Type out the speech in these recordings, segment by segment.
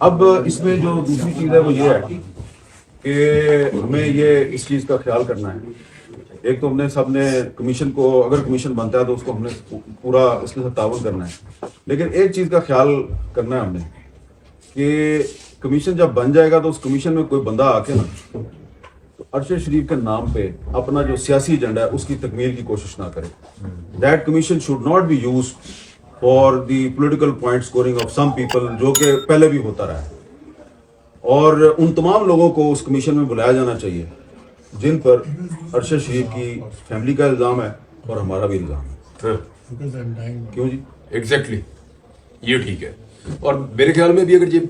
اب اس میں جو دوسری چیز ہے وہ یہ ہے کہ ہمیں یہ اس چیز کا خیال کرنا ہے. ایک تو ہم نے سب نے کمیشن کو، اگر کمیشن بنتا ہے تو اس کو ہم نے پورا اس کے ساتھ تعاون کرنا ہے. لیکن ایک چیز کا خیال کرنا ہے ہم نے کہ کمیشن جب بن جائے گا تو اس کمیشن میں کوئی بندہ آ کے نا تو ارشد شریف کے نام پہ اپنا جو سیاسی ایجنڈا ہے اس کی تکمیل کی کوشش نہ کرے. That commission should not be used for the political point scoring of some people, جو کہ پہلے بھی ہوتا رہا ہے. اور ان تمام لوگوں کو اس کمیشن میں بلایا جانا چاہیے جن پر ارشد شریف کی فیملی کا الزام ہے اور ہمارا بھی الزام ہے. کیوں جی؟ ایگزیکٹلی یہ ٹھیک ہے. اور میرے خیال میں بھی اگر یہ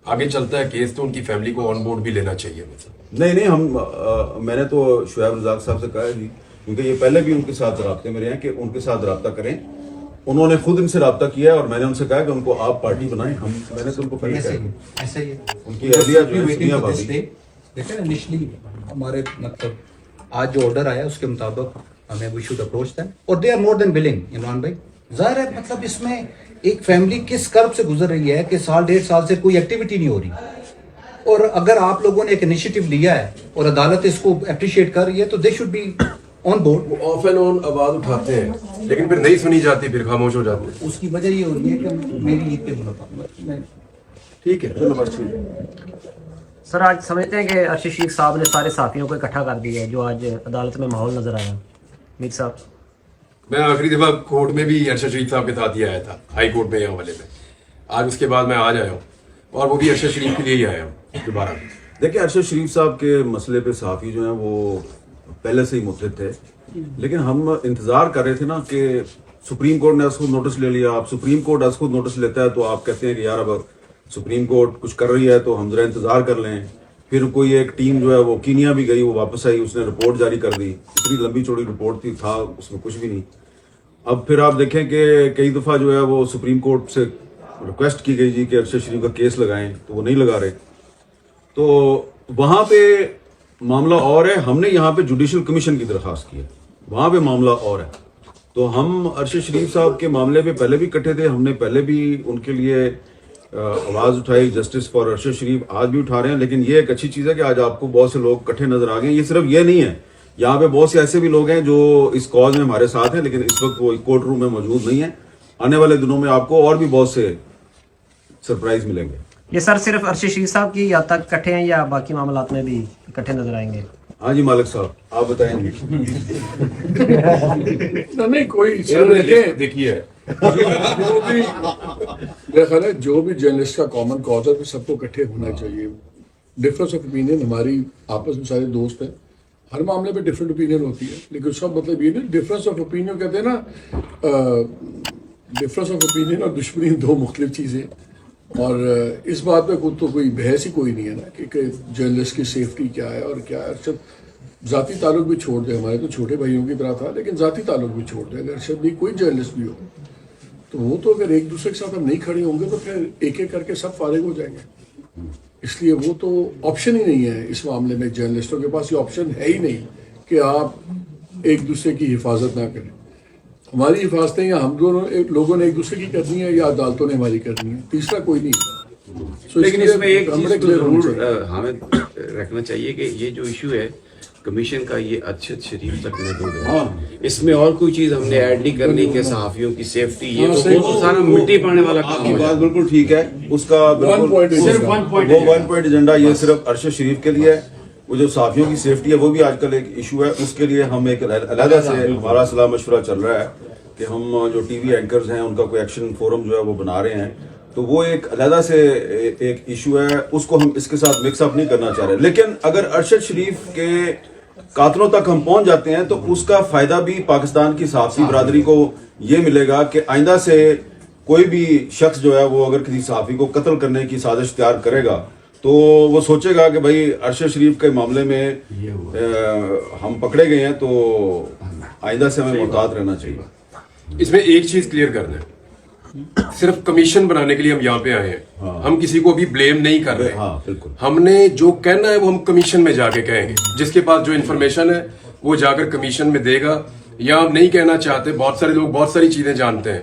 آگے چلتا ہے کیس تو ان کی فیملی کو آن بورڈ بھی لینا چاہیے. نہیں میں نے تو شعیب رزاق صاحب سے کہا ہے جی، کیونکہ یہ پہلے بھی ان کے ساتھ رابطے میں رہے ہیں کہ ان کے ساتھ رابطہ کریں. انہوں نے خود ان سے رابطہ کیا ہے اور میں نے ان سے کہا کہ ان کو آپ پارٹی بنائیں. میں نے تو ان کو پہلے کہا ایسا ہی ہے. ان کی اہلیہ جو ہے سنیا بھابی. دیکھیں انیشلی ہمارے مطلب آج جو آرڈر آیا اس کے مطابق ہمیں وی شوڈ اپروچ دیم اور دے آر مور دین ولنگ. عمران بھائی ظاہر ہے مطلب اس میں ایک فیملی کس کرب سے گزر رہی ہے کہ سال 1.5 سال سے کوئی ایکٹیویٹی نہیں ہو رہی، اور اگر آپ لوگوں نے ایک انیشیٹو لیا ہے اور عدالت اس کو اپریشیٹ کر رہی ہے تو they should be on board. وہ آف اینڈ آن آواز اٹھاتے ہیں لیکن پھر نہیں سنی جاتی، پھر خاموش ہو جاتے ہیں. اس کی وجہ یہ ہو رہی ہے کہ میری عید پہ مطلب ٹھیک ہے چلو بس ٹھیک ہے. سر آج سمجھتے ہیں کہ ارشد شریف صاحب نے سارے صحافیوں کو اکٹھا کر دیا ہے جو آج عدالت میں ماحول نظر آیا. میر صاحب، میں آخری دفعہ کورٹ میں بھی ارشد شریف صاحب کے ساتھ ہی آیا تھا، ہائی کورٹ میں یہاں والے میں. آج اس کے بعد میں آج آیا ہوں اور وہ بھی ارشد شریف کے لیے ہی آیا ہوں دوبارہ. دیکھیں ارشد شریف صاحب کے مسئلے پہ صحافی جو ہیں وہ پہلے سے ہی متحد تھے، لیکن ہم انتظار کر رہے تھے نا کہ سپریم کورٹ نے اس کو نوٹس لے لیا. اب سپریم کورٹ اس کو نوٹس لیتا ہے تو آپ کہتے ہیں کہ یار اب سپریم کورٹ کچھ کر رہی ہے تو ہم ذرا انتظار کر لیں. پھر کوئی ایک ٹیم جو ہے وہ کینیا بھی گئی، وہ واپس آئی، اس نے رپورٹ جاری کر دی. اتنی لمبی چوڑی رپورٹ تھی، تھا اس میں کچھ بھی نہیں. اب پھر آپ دیکھیں کہ کئی دفعہ جو ہے وہ سپریم کورٹ سے ریکویسٹ کی گئی جی کہ ارشد شریف کا کیس لگائیں تو وہ نہیں لگا رہے. تو وہاں پہ معاملہ اور ہے. ہم نے یہاں پہ جوڈیشل کمیشن کی درخواست کی ہے، وہاں پہ معاملہ اور ہے. تو ہم ارشد شریف صاحب کے معاملے پہ پہلے بھی کٹھے تھے، ہم نے پہلے بھی ان کے لیے آواز اٹھائی، جسٹس فار ارشد شریف، آج بھی اٹھا رہے ہیں. لیکن یہ ایک اچھی چیز ہے کہ آج آپ کو بہت سے لوگ کٹھے نظر آ گئے ہیں. یہ صرف یہ نہیں ہے، یہاں پہ بہت سے ایسے بھی لوگ ہیں جو اس کاز میں ہمارے ساتھ ہیں لیکن اس وقت وہ کورٹ روم میں موجود نہیں ہیں. آنے والے دنوں میں آپ کو اور بھی بہت سے سرپرائز ملیں گے. یہ سر صرف ارشد شریف صاحب کی یاد تک اکٹھے ہیں یا باقی معاملات میں بھی اکٹھے نظر آئیں گے؟ ہاں جی مالک صاحب آپ بتائیں گے. نہیں کوئی دیکھیے میرا خیال ہے جو بھی جرنلسٹ کا کامن کاز ہے سب کو اکٹھے ہونا چاہیے. ڈفرینس آف اوپینین ہماری آپس میں سارے دوست ہیں، ہر معاملے پہ ڈفرینٹ اوپینین ہوتی ہے، لیکن اس کا مطلب یہ نہیں ڈفرینس آف اوپینین کہتے ہیں نا، ڈفرینس آف اوپینین اور دشمنی دو مختلف چیزیں. اور اس بات پہ تو کوئی بحث ہی کوئی نہیں ہے نا کہ جرنلسٹ کی سیفٹی کیا ہے اور کیا ہے. ارشد ذاتی تعلق بھی چھوڑ دیں، ہمارے تو چھوٹے بھائیوں کی طرح تھا، لیکن ذاتی تعلق بھی چھوڑ دیں. اگر ارشد بھی کوئی جرنلسٹ بھی ہو تو وہ تو اگر ایک دوسرے کے ساتھ ہم نہیں کھڑے ہوں گے تو پھر ایک ایک کر کے سب فارغ ہو جائیں گے. اس لیے وہ تو آپشن ہی نہیں ہے اس معاملے میں. جرنلسٹوں کے پاس یہ آپشن ہے ہی نہیں کہ آپ ایک دوسرے کی حفاظت نہ کریں. ہماری حفاظتیں یا ہم دونوں لوگوں نے ایک دوسرے کی کرنی ہے یا عدالتوں نے ہماری کرنی ہے، تیسرا کوئی نہیں. لیکن اس میں ایک چیز تو ضرور ہمیں رکھنا چاہیے کہ یہ جو ایشو ہے کمیشن کا، یہ ارشد شریف تک محدود ہے. اس میں اور کوئی چیز ہم نے ایڈ نہیں کرنی کہ صحافیوں کی سیفٹی، یہ تو سارا مٹی پڑنے والا کام کی ہے. بات بالکل ٹھیک ہے. اس کا صرف ون پوائنٹ ایجنڈا یہ صرف ارشد شریف کے لیے ہے. وہ جو صحافیوں کی سیفٹی ہے وہ بھی آج کل ایک ایشو ہے. اس کے لیے ہم ایک علیحدہ سے ہمارا صلاح مشورہ چل رہا ہے کہ ہم جو ٹی وی اینکرز ہیں ان کا کوئی ایکشن فورم جو ہے وہ بنا رہے ہیں. تو وہ ایک علیحدہ سے ایک ایشو ہے، اس کو ہم اس کے ساتھ مکس اپ نہیں کرنا چاہ رہے. لیکن اگر ارشد شریف کے قاتلوں تک ہم پہنچ جاتے ہیں تو اس کا فائدہ بھی پاکستان کی صحافی برادری کو یہ ملے گا کہ آئندہ سے کوئی بھی شخص جو ہے وہ اگر کسی صحافی کو قتل کرنے کی سازش تیار کرے گا تو وہ سوچے گا کہ بھائی ارشد شریف کے معاملے میں ہم پکڑے گئے ہیں تو آئندہ سے ہمیں محتاط رہنا چاہیے. اس میں ایک چیز کلیئر کرنا ہے، صرف کمیشن بنانے کے لیے ہم یہاں پہ آئے ہیں، ہم کسی کو بھی بلیم نہیں کر رہے. بالکل ہم نے جو کہنا ہے وہ ہم کمیشن میں جا کے کہیں گے. جس کے پاس جو انفارمیشن ہے وہ جا کر کمیشن میں دے گا. یا ہم نہیں کہنا چاہتے، بہت سارے لوگ بہت ساری چیزیں جانتے ہیں